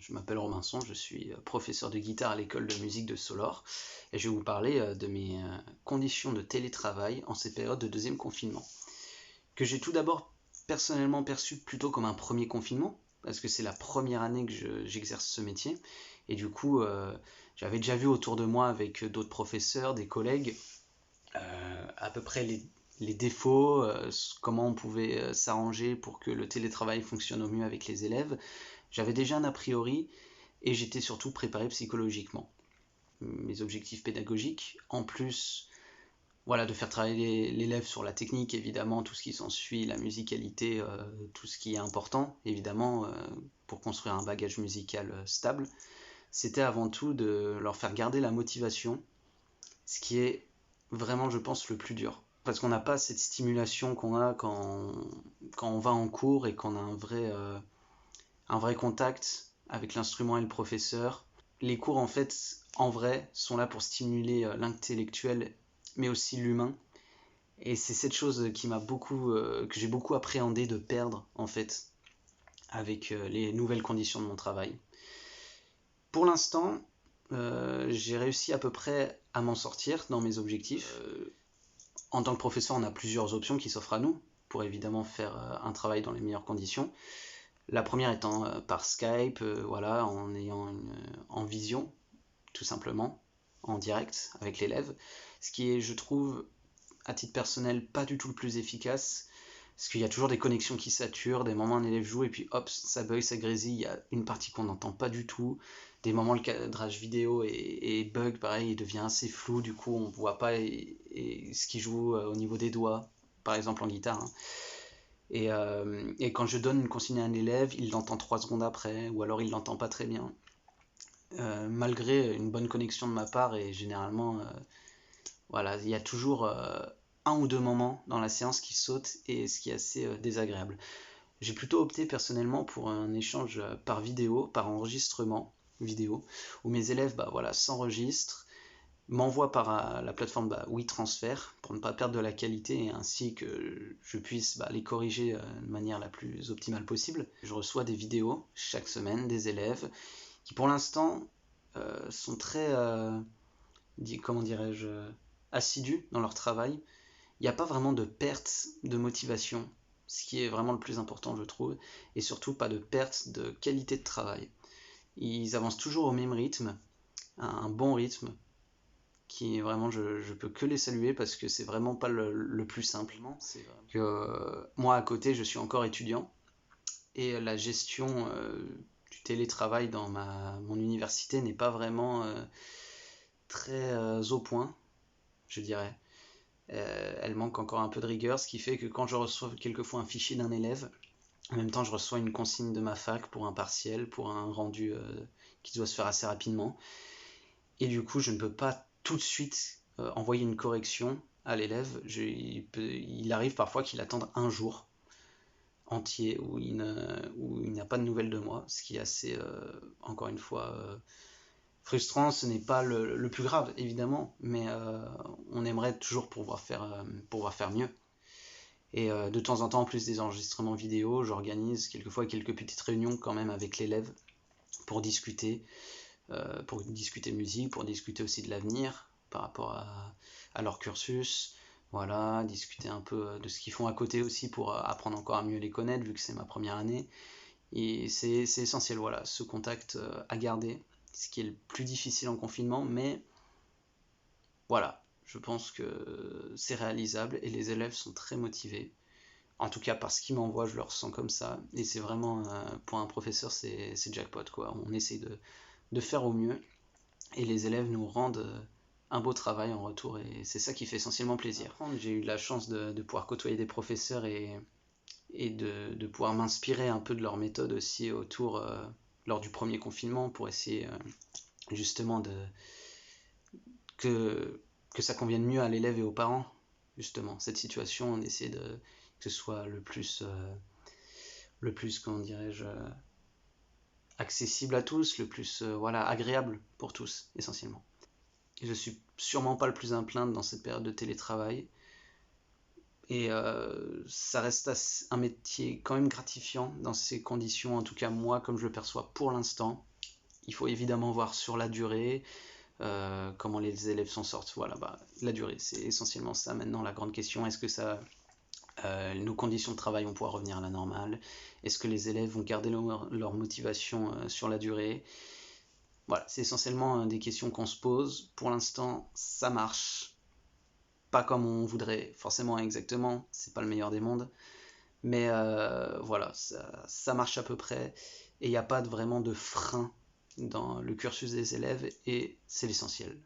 je m'appelle Robinson, je suis professeur de guitare à l'école de musique de Solor et je vais vous parler de mes conditions de télétravail en cette période de deuxième confinement, que j'ai tout d'abord personnellement perçu plutôt comme un premier confinement, parce que c'est la première année que j'exerce ce métier, et du coup j'avais déjà vu autour de moi avec d'autres professeurs, des collègues, à peu près les défauts, comment on pouvait s'arranger pour que le télétravail fonctionne au mieux avec les élèves. J'avais déjà un a priori et j'étais surtout préparé psychologiquement. Mes objectifs pédagogiques, en plus voilà, de faire travailler l'élève sur la technique, évidemment, tout ce qui s'ensuit, la musicalité, tout ce qui est important, évidemment, pour construire un bagage musical stable, c'était avant tout de leur faire garder la motivation, ce qui est vraiment, je pense, le plus dur. Parce qu'on n'a pas cette stimulation qu'on a quand on va en cours et qu'on a un vrai contact avec l'instrument et le professeur. Les cours, en fait, en vrai, sont là pour stimuler l'intellectuel, mais aussi l'humain. Et c'est cette chose qui que j'ai beaucoup appréhendé de perdre, en fait, avec les nouvelles conditions de mon travail. Pour l'instant, j'ai réussi à peu près à m'en sortir dans mes objectifs. En tant que professeur, on a plusieurs options qui s'offrent à nous pour évidemment faire un travail dans les meilleures conditions. La première étant par Skype, voilà, en vision, tout simplement, en direct avec l'élève, ce qui est, je trouve, à titre personnel, pas du tout le plus efficace, parce qu'il y a toujours des connexions qui saturent, des moments un élève joue et puis hop, ça bug, ça grésille, il y a une partie qu'on n'entend pas du tout, des moments le cadrage vidéo et bug, pareil, il devient assez flou, du coup on voit pas ce qu'il joue au niveau des doigts, par exemple en guitare, hein. Et quand je donne une consigne à un élève, il l'entend 3 secondes après, ou alors il l'entend pas très bien. Malgré une bonne connexion de ma part, et généralement, voilà, il y a toujours un ou deux moments dans la séance qui sautent, et ce qui est assez désagréable. J'ai plutôt opté personnellement pour un échange par vidéo, par enregistrement vidéo, où mes élèves voilà, s'enregistrent, m'envoie par la plateforme WeTransfer pour ne pas perdre de la qualité et ainsi que je puisse les corriger de manière la plus optimale possible. Je reçois des vidéos chaque semaine des élèves qui pour l'instant sont très, comment dirais-je, assidus dans leur travail. Il n'y a pas vraiment de perte de motivation, ce qui est vraiment le plus important je trouve, et surtout pas de perte de qualité de travail. Ils avancent toujours au même rythme, un bon rythme, qui vraiment je peux que les saluer parce que c'est vraiment pas le plus simple. Moi à côté je suis encore étudiant et la gestion du télétravail dans mon université n'est pas vraiment très au point, je dirais. Elle manque encore un peu de rigueur, ce qui fait que quand je reçois quelquefois un fichier d'un élève, en même temps je reçois une consigne de ma fac pour un partiel, pour un rendu qui doit se faire assez rapidement, et du coup je ne peux pas tout de suite envoyer une correction à l'élève. Il arrive parfois qu'il attende un jour entier où il n'a pas de nouvelles de moi, ce qui est assez, encore une fois, frustrant. Ce n'est pas le plus grave, évidemment, mais on aimerait toujours pouvoir faire mieux. Et de temps en temps, en plus des enregistrements vidéo, j'organise quelquefois quelques petites réunions quand même avec l'élève pour discuter musique, pour discuter aussi de l'avenir par rapport à leur cursus, voilà, discuter un peu de ce qu'ils font à côté aussi pour apprendre encore à mieux les connaître vu que c'est ma première année. Et c'est essentiel, voilà, ce contact à garder, ce qui est le plus difficile en confinement, mais voilà, je pense que c'est réalisable et les élèves sont très motivés. En tout cas, par ce qu'ils m'envoient, je le ressens comme ça. Et c'est vraiment, pour un professeur, c'est jackpot, quoi. On essaye de faire au mieux et les élèves nous rendent un beau travail en retour et c'est ça qui fait essentiellement plaisir. J'ai eu la chance de pouvoir côtoyer des professeurs et de pouvoir m'inspirer un peu de leur méthode aussi lors du premier confinement pour essayer justement que ça convienne mieux à l'élève et aux parents. Justement, cette situation, on essaie que ce soit le plus comment dirais-je, accessible à tous, le plus voilà, agréable pour tous, essentiellement. Et je suis sûrement pas le plus à me plaindre dans cette période de télétravail. Et ça reste un métier quand même gratifiant dans ces conditions, en tout cas moi comme je le perçois pour l'instant. Il faut évidemment voir sur la durée, comment les élèves s'en sortent. Voilà, la durée, c'est essentiellement ça maintenant la grande question. Est-ce que nos conditions de travail vont pouvoir revenir à la normale? Est-ce que les élèves vont garder leur motivation sur la durée? Voilà, c'est essentiellement des questions qu'on se pose. Pour l'instant, ça marche. Pas comme on voudrait forcément exactement, c'est pas le meilleur des mondes. Mais voilà, ça marche à peu près. Et il n'y a pas vraiment de frein dans le cursus des élèves, et c'est l'essentiel.